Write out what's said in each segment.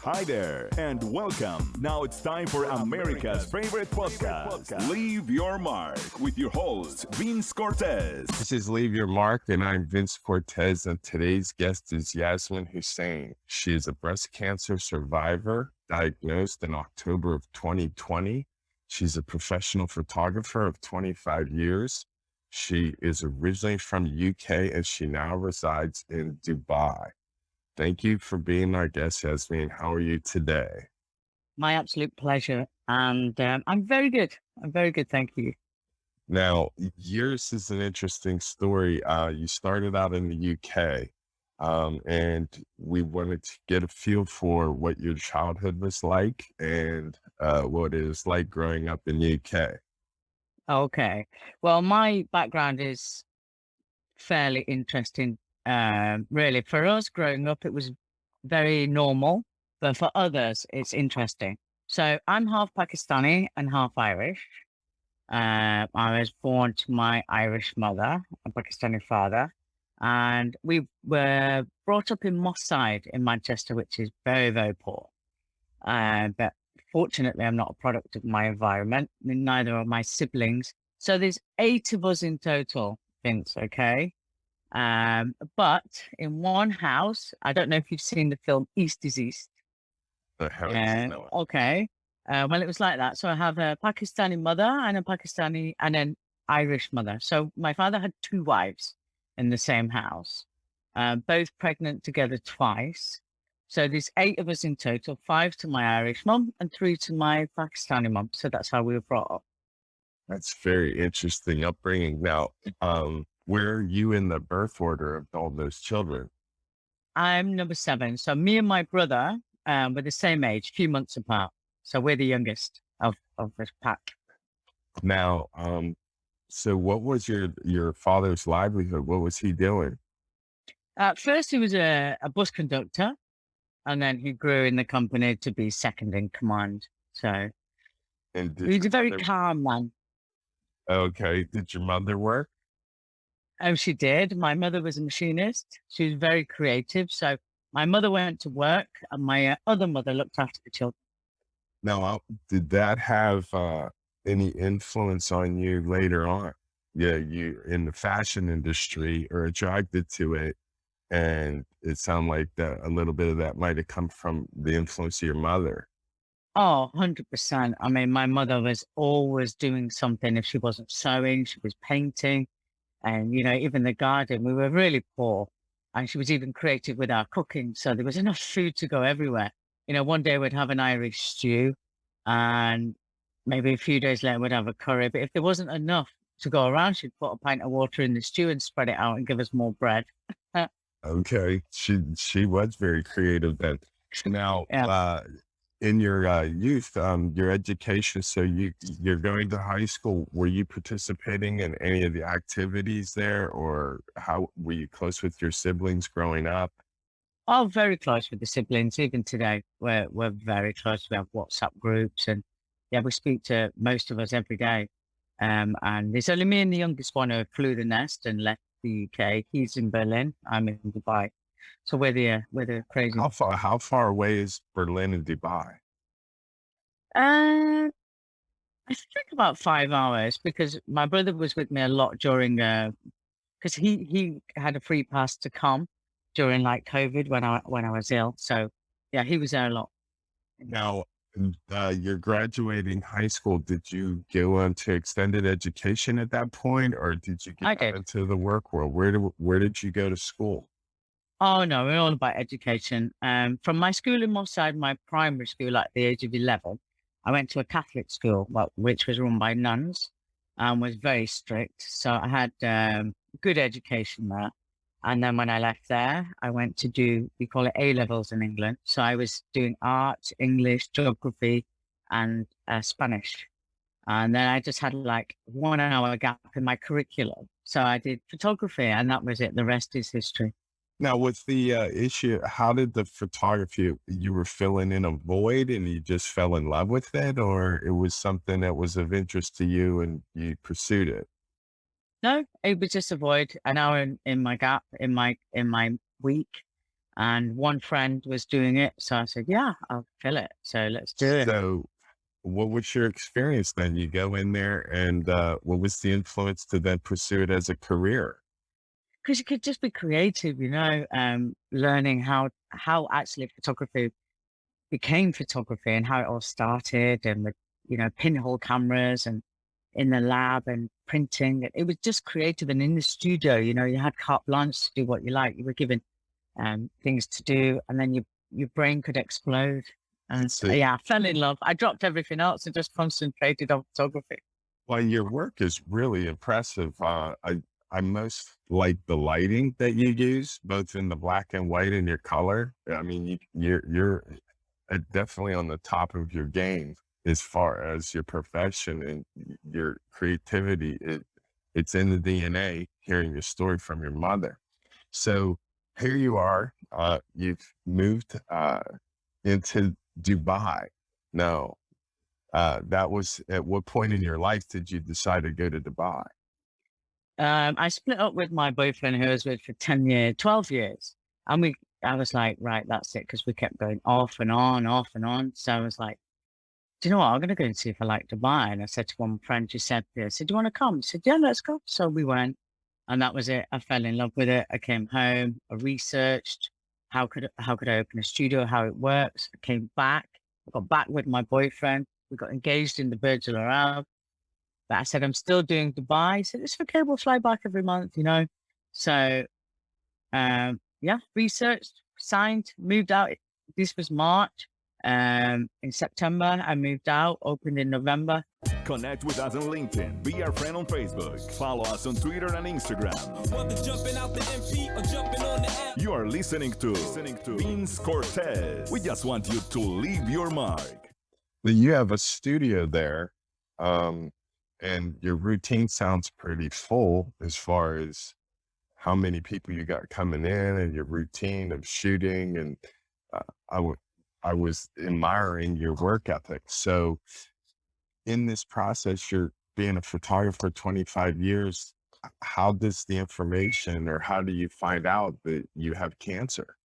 Hi there, and welcome. Now it's time for America's favorite podcast, Leave Your Mark, with your host, Vince Cortese. This is Leave Your Mark, and I'm Vince Cortese, and today's guest is Yasmin Hussain. She is a breast cancer survivor diagnosed in October of 2020. She's a professional photographer of 25 years. She is originally from UK, and she now resides in Dubai. Thank you for being our guest, Yasmin. How are you today? My absolute pleasure. And I'm very good. I'm very good. Thank you. Now, yours is an interesting story. You started out in the UK, and we wanted to get a feel for what your childhood was like and what it was like growing up in the UK. Okay. Well, my background is fairly interesting. Really, for us growing up, it was very normal, but for others, it's interesting. So I'm half Pakistani and half Irish. I was born to my Irish mother, a Pakistani father, and we were brought up in Moss Side in Manchester, which is very, very poor. But fortunately, I'm not a product of my environment, neither are my siblings. So there's 8 of us in total, Vince, okay? But in one house, I don't know if you've seen the film East is East. The hell is no. Okay. Well, it was like that. So I have a Pakistani mother and a Pakistani and an Irish mother. So my father had 2 wives in the same house, both pregnant together twice. So there's 8 of us in total, 5 to my Irish mum and 3 to my Pakistani mum. So that's how we were brought up. That's very interesting upbringing. Now, where are you in the birth order of all those children? I'm number 7. So me and my brother were the same age, few months apart. So we're the youngest of this pack. Now, so what was your father's livelihood? What was he doing? At first, he was a bus conductor, and then he grew in the company to be second in command. So And he was a very calm man. Okay. Did your mother work? Oh, she did. My mother was a machinist. She was very creative. So my mother went to work, and my other mother looked after the children. Now, did that have any influence on you later on? Yeah, you in the fashion industry or attracted to it, and it sounded like that a little bit of that might have come from the influence of your mother. Oh, 100%. I mean, my mother was always doing something. If she wasn't sewing, she was painting. And, even the garden, we were really poor. And she was even creative with our cooking. So there was enough food to go everywhere. One day we'd have an Irish stew and maybe a few days later we'd have a curry. But if there wasn't enough to go around, she'd put a pint of water in the stew and spread it out and give us more bread. Okay, she was very creative then. Now, Yeah. in your youth, your education, so you're going to high school. Were you participating in any of the activities there, or how were you close with your siblings growing up? Oh, very close with the siblings. Even today, we're very close. We have WhatsApp groups, and yeah, we speak to most of us every day. And there's only me and the youngest one who flew the nest and left the UK. He's in Berlin. I'm in Dubai. So we're the crazy. How far away is Berlin and Dubai? I think about 5 hours because my brother was with me a lot during because he had a free pass to come during like COVID when I was ill. So yeah, he was there a lot. Now, you're graduating high school. Did you go into extended education at that point, or did you I get out did. into the work world? Where did you go to school? Oh no, we're all about education. From my school in Moss Side, my primary school at the age of 11, I went to a Catholic school, which was run by nuns and was very strict. So I had good education there. And then when I left there, I went to we call it A levels in England. So I was doing art, English, geography, and Spanish. And then I just had like 1 hour gap in my curriculum. So I did photography, and that was it. The rest is history. Now, with the issue, how did the photography, you were filling in a void and you just fell in love with it, or it was something that was of interest to you and you pursued it? No, it was just a void, an hour in my gap in my week. And one friend was doing it. So I said, yeah, I'll fill it. So let's do it. So what was your experience then? You go in there and what was the influence to then pursue it as a career? Because you could just be creative, learning how actually photography became photography and how it all started and with, pinhole cameras and in the lab and printing. It was just creative. And in the studio, you had carte blanche to do what you like. You were given things to do, and then your brain could explode. And So, yeah, I fell in love. I dropped everything else and just concentrated on photography. well, your work is really impressive. I most like the lighting that you use, both in the black and white and your color. I mean, you're definitely on the top of your game as far as your profession and your creativity. It's in the DNA. Hearing your story from your mother. So here you are. You've moved into Dubai. Now, that was at what point in your life did you decide to go to Dubai? I split up with my boyfriend who I was with for 10 years, 12 years. And I was like, right, that's it. Cause we kept going off and on, off and on. So I was like, do you know what? I'm going to go and see if I like Dubai. And I said to one friend who said this, I said, do you want to come? He said, yeah, let's go. So we went and that was it. I fell in love with it. I came home, I researched how could I open a studio, how it works. I came back, I got back with my boyfriend. We got engaged in the Burj Al Arab. But I said, I'm still doing Dubai. He said, it's okay, we'll fly back every month. So, yeah, researched, signed, moved out. This was March. In September, I moved out, opened in November. Connect with us on LinkedIn. Be our friend on Facebook. Follow us on Twitter and Instagram. You are listening to Vince Cortese. We just want you to leave your mark. Well, you have a studio there, and your routine sounds pretty full as far as how many people you got coming in and your routine of shooting. And I was admiring your work ethic. So in this process, you're being a photographer 25 years. How does the information or how do you find out that you have cancer?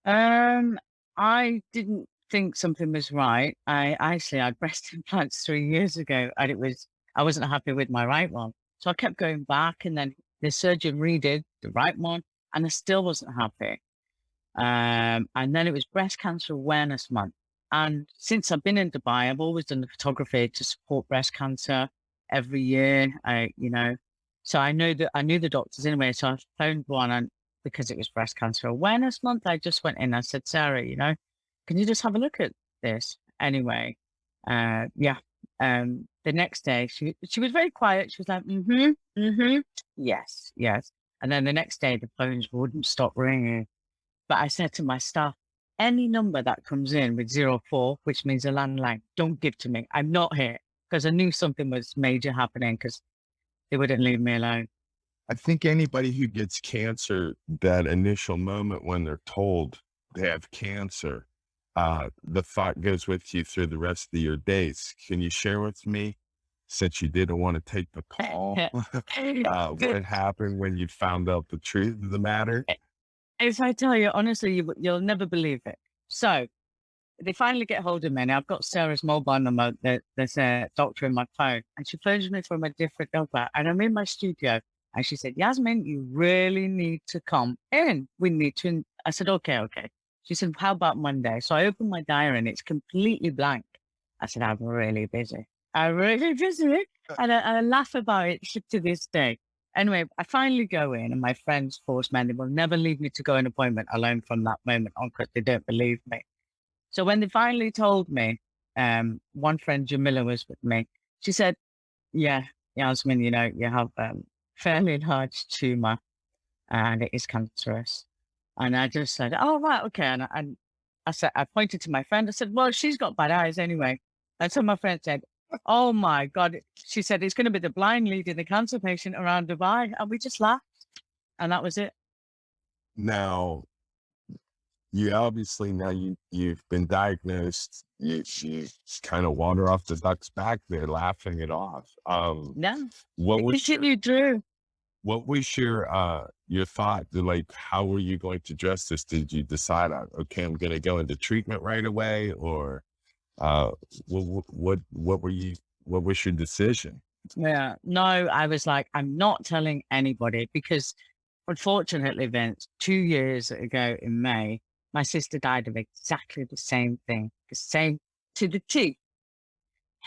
I didn't think something was right. I had breast implants 3 years ago, and I wasn't happy with my right one. So I kept going back, and then the surgeon redid the right one, and I still wasn't happy. And then it was Breast Cancer Awareness Month. And since I've been in Dubai, I've always done the photography to support breast cancer every year. So I knew the doctors anyway. So I phoned one, and because it was Breast Cancer Awareness Month, I just went in. I said, Sarah, can you just have a look at this? Anyway, yeah. The next day, she was very quiet. She was like, yes, yes. And then the next day, the phones wouldn't stop ringing. But I said to my staff, any number that comes in with 04, which means a landline, don't give to me. I'm not here, because I knew something was major happening because they wouldn't leave me alone. I think anybody who gets cancer, that initial moment when they're told they have cancer, the thought goes with you through the rest of your days. Can you share with me, since you didn't want to take the call, what happened when you found out the truth of the matter? If I tell you, honestly, you'll never believe it. So they finally get hold of me, and I've got Sarah's mobile number. There's a doctor in my phone, and she phones me from a different number. And I'm in my studio, and she said, Yasmin, you really need to come in. We need to. I said, okay, okay. She said, how about Monday? So I opened my diary, and it's completely blank. I said, I'm really busy. I'm really busy. And I laugh about it to this day. Anyway, I finally go in, and my friends force me, and they will never leave me to go an appointment alone from that moment on because they don't believe me. So when they finally told me, one friend, Jamila, was with me. She said, yeah, Yasmin, you have fairly large tumor and it is cancerous. And I just said, oh, right, okay. And I said, I pointed to my friend. I said, well, she's got bad eyes anyway. And so my friend said, oh my God. She said, it's going to be the blind leading the cancer patient around Dubai. And we just laughed. And that was it. Now, you obviously you've been diagnosed. You kind of water off the duck's back there, laughing it off. No, What was you drew. What was your thought? Like, how were you going to address this? Did you decide, okay, I'm going to go into treatment right away, or uh, what were you? What was your decision? Yeah. No, I was like, I'm not telling anybody because unfortunately, Vince, 2 years ago in May, my sister died of exactly the same thing, the same to the T.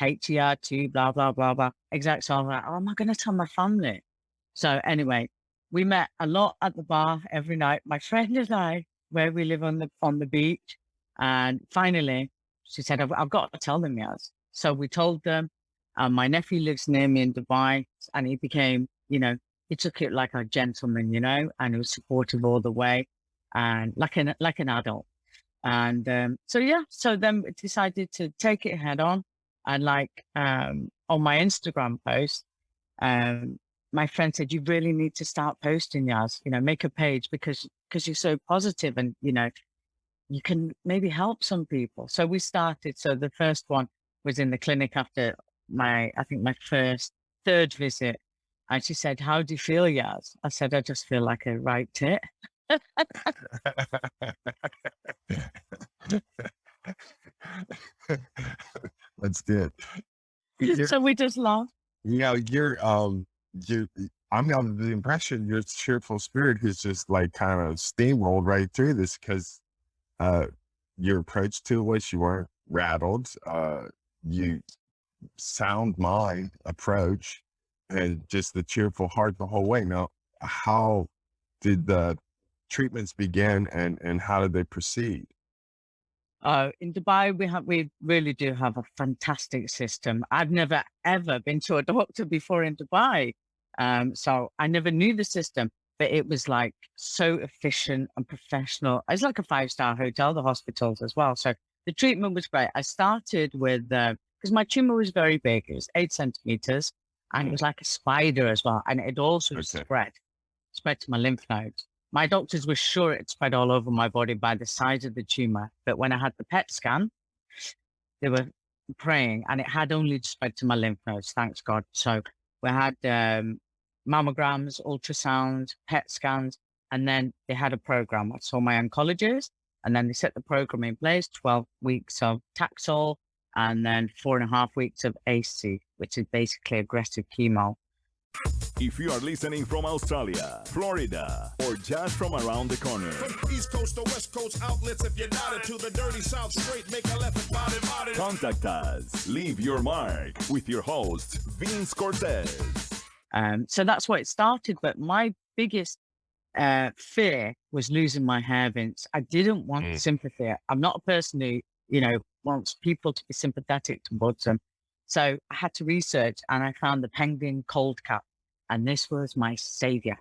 HER2, blah, blah, blah, blah. Exact. So I'm like, oh, am I going to tell my family? So anyway, we met a lot at the bar every night, my friend and I, where we live on the beach. And finally, she said, I've got to tell them, yes. So we told them. My nephew lives near me in Dubai, and he became, he took it like a gentleman, and he was supportive all the way, and like an adult. And so yeah, so then we decided to take it head on. And like on my Instagram post, um, my friend said, you really need to start posting, Yas, make a page because you're so positive and you can maybe help some people. So we started. So the first one was in the clinic after I think my third visit. And she said, how do you feel, Yas? I said, I just feel like a right tit. That's good. You're, So we just laughed. you. I'm of the impression your cheerful spirit who's just like kind of steamrolled right through this because uh, your approach to it was you weren't rattled. You sound mind approach and just the cheerful heart the whole way. Now, how did the treatments begin and how did they proceed? In Dubai, we really do have a fantastic system. I've never ever been to a doctor before in Dubai, so I never knew the system. But it was like so efficient and professional. It's like a 5-star hotel, the hospitals as well. So the treatment was great. I started with because my tumor was very big. It was 8 centimeters, and it was like a spider as well, and it also Okay. spread to my lymph nodes. My doctors were sure it spread all over my body by the size of the tumor. But when I had the PET scan, they were praying and it had only spread to my lymph nodes, thanks God. So we had mammograms, ultrasounds, PET scans, and then they had a program. I saw my oncologist and then they set the program in place, 12 weeks of Taxol and then 4.5 weeks of AC, which is basically aggressive chemo. If you are listening from Australia, Florida, or just from around the corner, From East Coast to West Coast outlets, if you're not into the dirty South straight, make a left and body. contact us. Leave your mark with your host, Vince Cortese. So that's what it started. But my biggest fear was losing my hair, Vince. I didn't want sympathy. I'm not a person who, wants people to be sympathetic towards them. So I had to research and I found the penguin cold cap. And this was my savior.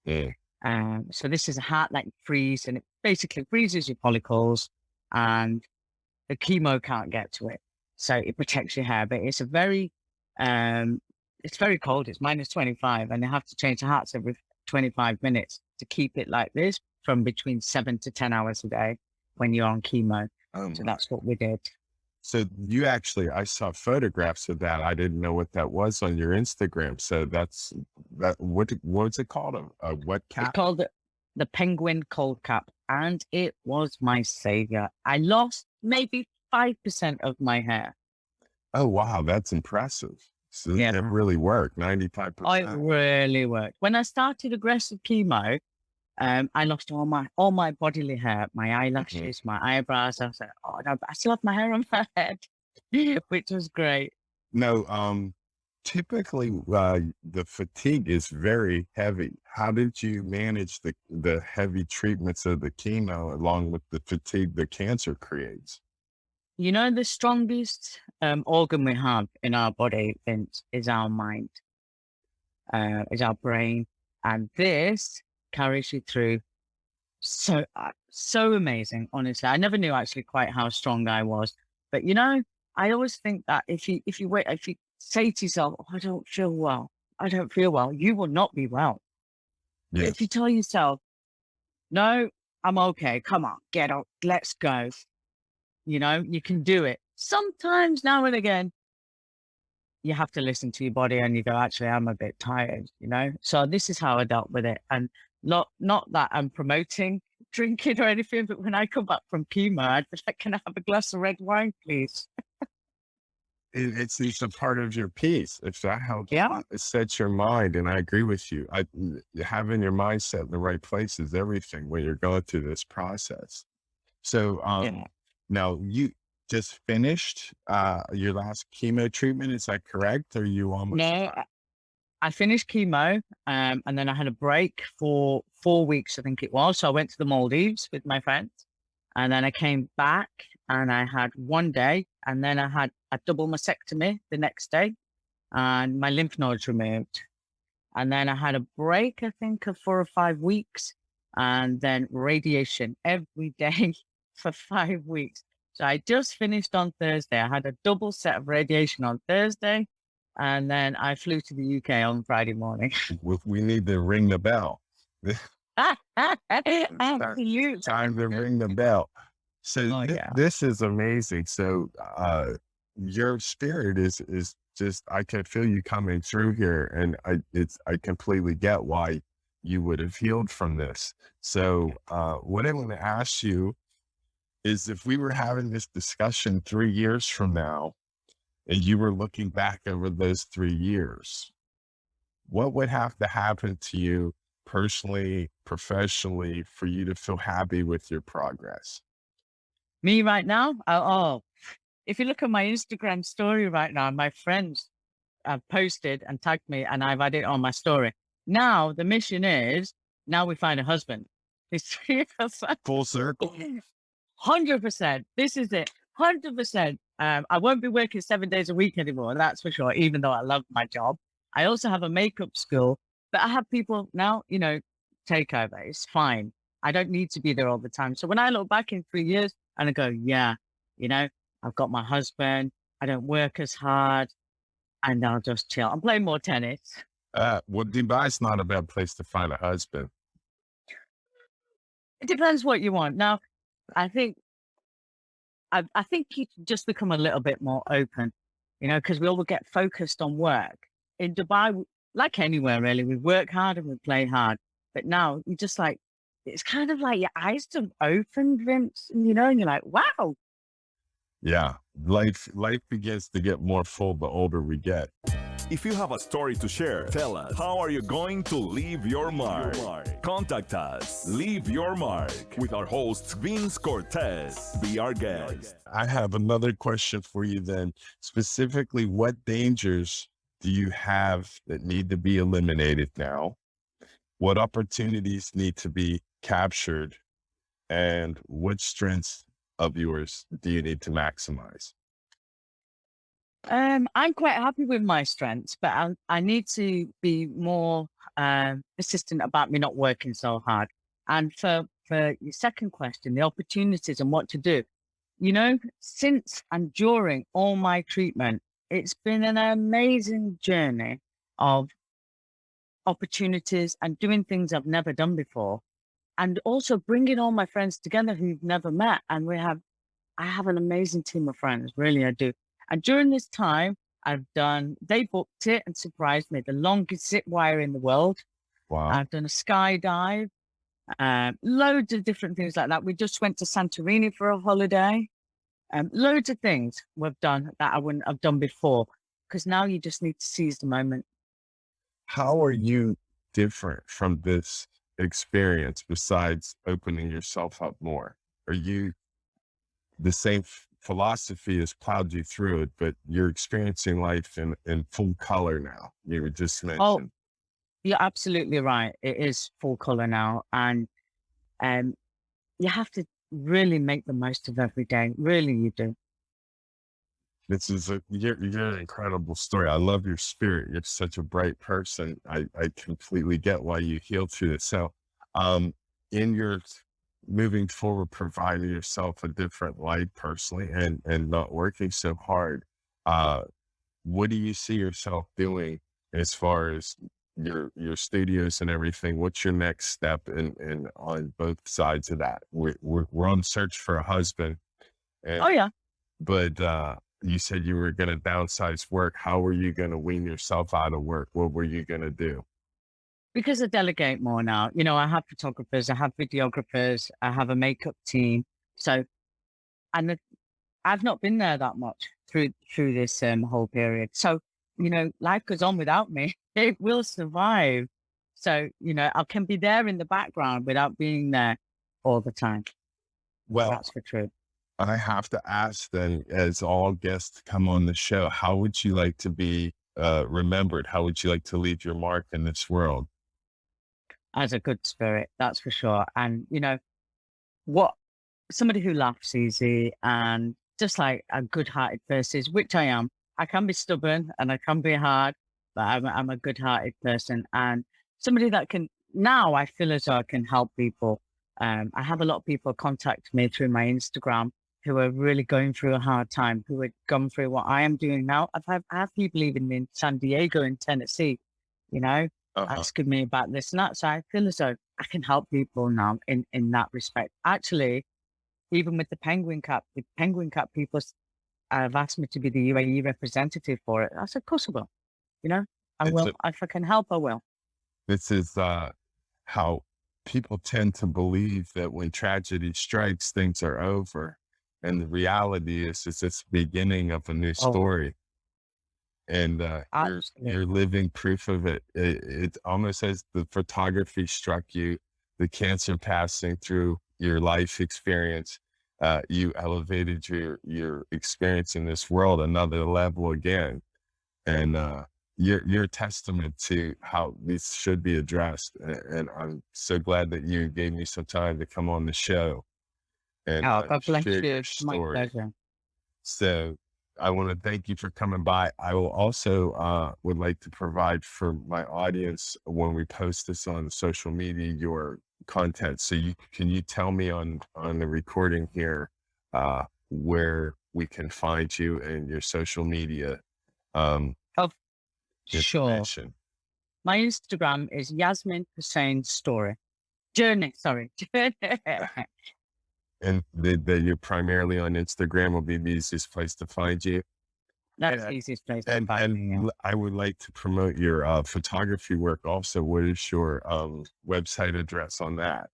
Mm. So this is a hat that you freeze and it basically freezes your follicles and the chemo can't get to it. So it protects your hair, but it's it's very cold. It's -25 and you have to change the hats every 25 minutes to keep it like this from between 7 to 10 hours a day when you're on chemo. Oh So my. that's what we did. So I saw photographs of that. I didn't know what that was on your Instagram. So what's it called? A what It's cap? called the penguin cold cap and it was my savior. I lost maybe 5% of my hair. Oh, wow. That's impressive. So Yeah. it really worked, It 95%. really worked. When I started aggressive chemo, I lost all my bodily hair, my Mhm. eyelashes, my eyebrows. I was like, oh no, but I still have my hair on my head, which was great. No, typically, the fatigue is very heavy. How did you manage the heavy treatments of the chemo along with the fatigue the cancer creates? The strongest organ we have in our body, Vince, is our mind, is our brain, and this carries you through. So amazing, honestly. I never knew actually quite how strong I was. But I always think that if you say to yourself, oh, I don't feel well, you will not be well. But if you Yes. tell yourself, no, I'm okay, come on, get up, let's go, you can do it. Sometimes now and again, you have to listen to your body and you go, actually, I'm a bit tired, you know? So this is how I dealt with it. And not that I'm promoting drinking or anything, but when I come back from chemo, I'd be like, can I have a glass of red wine, please? It's a part of your piece. If that helps Yeah. set your mind, and I agree with you. Having your mindset in the right place is everything when you're going through this process. So, Yeah. now you just finished your last chemo treatment. Is that correct? Or you almost? No, I finished chemo, and then I had a break for 4 weeks, I think it was. So I went to the Maldives with my friends, and then I came back and I had 1 day, and then I had a double mastectomy the next day, and my lymph nodes removed. And then I had a break, I think, of 4 or 5 weeks, and then radiation every day for 5 weeks. So I just finished on Thursday. I had a double set of radiation on Thursday, and then I flew to the UK on Friday morning. We need to ring the bell. Absolutely. Time to ring the bell. So Oh, yeah. this is amazing. So your spirit is just, I can feel you coming through here, and I completely get why you would have healed from this. So what I'm going to ask you is, if we were having this discussion 3 years from now, and you were looking back over those 3 years, what would have to happen to you personally, professionally, for you to feel happy with your progress? Me right now? Oh, if you look at my Instagram story right now, my friends have posted and tagged me, and I've added it on my story. Now the mission is, now we find a husband. It's 3 of us. Full circle. 100%. This is it. 100%. I won't be working 7 days a week anymore. That's for sure. Even though I love my job, I also have a makeup school, but I have people now, take over. It's fine. I don't need to be there all the time. So when I look back in 3 years and I go, yeah, I've got my husband. I don't work as hard, and I'll just chill. I'm playing more tennis. Well, Dubai's not a bad place to find a husband. It depends what you want. Now, I think you just become a little bit more open, because we all get focused on work. In Dubai, like anywhere really, we work hard and we play hard. But now you just like, it's kind of like your eyes have opened, Vince, and you're like, wow. Yeah, life begins to get more full the older we get. If you have a story to share, tell us, how are you going to leave your mark? Contact us. Leave your mark with our host, Vince Cortese. Be our guest. I have another question for you then. Specifically, what dangers do you have that need to be eliminated now? What opportunities need to be captured? And what strengths of yours do you need to maximize? I'm quite happy with my strengths, but I need to be more persistent about me not working so hard. And for your second question, the opportunities and what to do, since and during all my treatment, it's been an amazing journey of opportunities and doing things I've never done before, and also bringing all my friends together who've never met. And I have an amazing team of friends, really, I do. And during this time, they booked it and surprised me, the longest zip wire in the world. Wow. I've done a skydive, loads of different things like that. We just went to Santorini for a holiday. Loads of things we've done that I wouldn't have done before, because now you just need to seize the moment. How are you different from this experience besides opening yourself up more? Are you the same philosophy has plowed you through it, but you're experiencing life in full color now? You were just mentioned. Oh, you're absolutely right. It is full color now. And you have to really make the most of every day. Really, you do. You're an incredible story. I love your spirit. You're such a bright person. I completely get why you healed through this. So, in your moving forward, providing yourself a different life personally and not working so hard, what do you see yourself doing as far as your studios and everything? What's your next step in on both sides of that? We're on search for a husband. Oh yeah. But you said you were going to downsize work. How were you going to wean yourself out of work? What were you going to do? Because I delegate more now. I have photographers, I have videographers, I have a makeup team. So, and I've not been there that much through this whole period. So, life goes on without me. It will survive. So, I can be there in the background without being there all the time. Well, that's for true. I have to ask then, as all guests come on the show, how would you like to be remembered? How would you like to leave your mark in this world? As a good spirit, that's for sure. And what somebody who laughs easy and just like a good-hearted person, which I am. I can be stubborn and I can be hard, but I'm a good-hearted person, and somebody that can, now I feel as though I can help people. I have a lot of people contact me through my Instagram who are really going through a hard time, who had gone through what I am doing now. I have people even in San Diego and Tennessee, asking me about this and that. So I feel as though I can help people now in that respect. Actually, even with the Penguin Cup people have asked me to be the UAE representative for it. I said, of course I will. I will. If I can help, I will. This is how people tend to believe that when tragedy strikes, things are over. And the reality is it's the beginning of a new story. And you're living proof of it. It almost as the photography struck you, the cancer passing through your life experience, you elevated your experience in this world another level again. And you're a testament to how this should be addressed. And I'm so glad that you gave me some time to come on the show. And God bless share you. your It's my story. pleasure. So I want to thank you for coming by. I will also would like to provide for my audience, when we post this on social media, your content. So can you tell me on the recording here where we can find you and your social media Sure. information? My Instagram is Yasmin Hussain Journey. And that you're primarily on Instagram will be the easiest place to find you. That's the easiest place to find me. And I would like to promote your photography work also. What is your website address on that?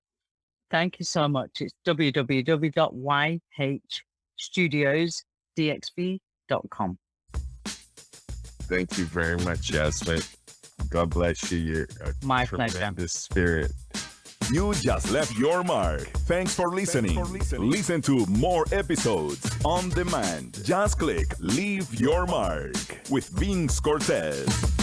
Thank you so much. It's www.yhstudiosdxb.com. Thank you very much, Yasmin. God bless you. You're My a pleasure. tremendous spirit. You just left your mark. Thanks for listening. Listen to more episodes on demand. Just click Leave Your Mark with Vince Cortese.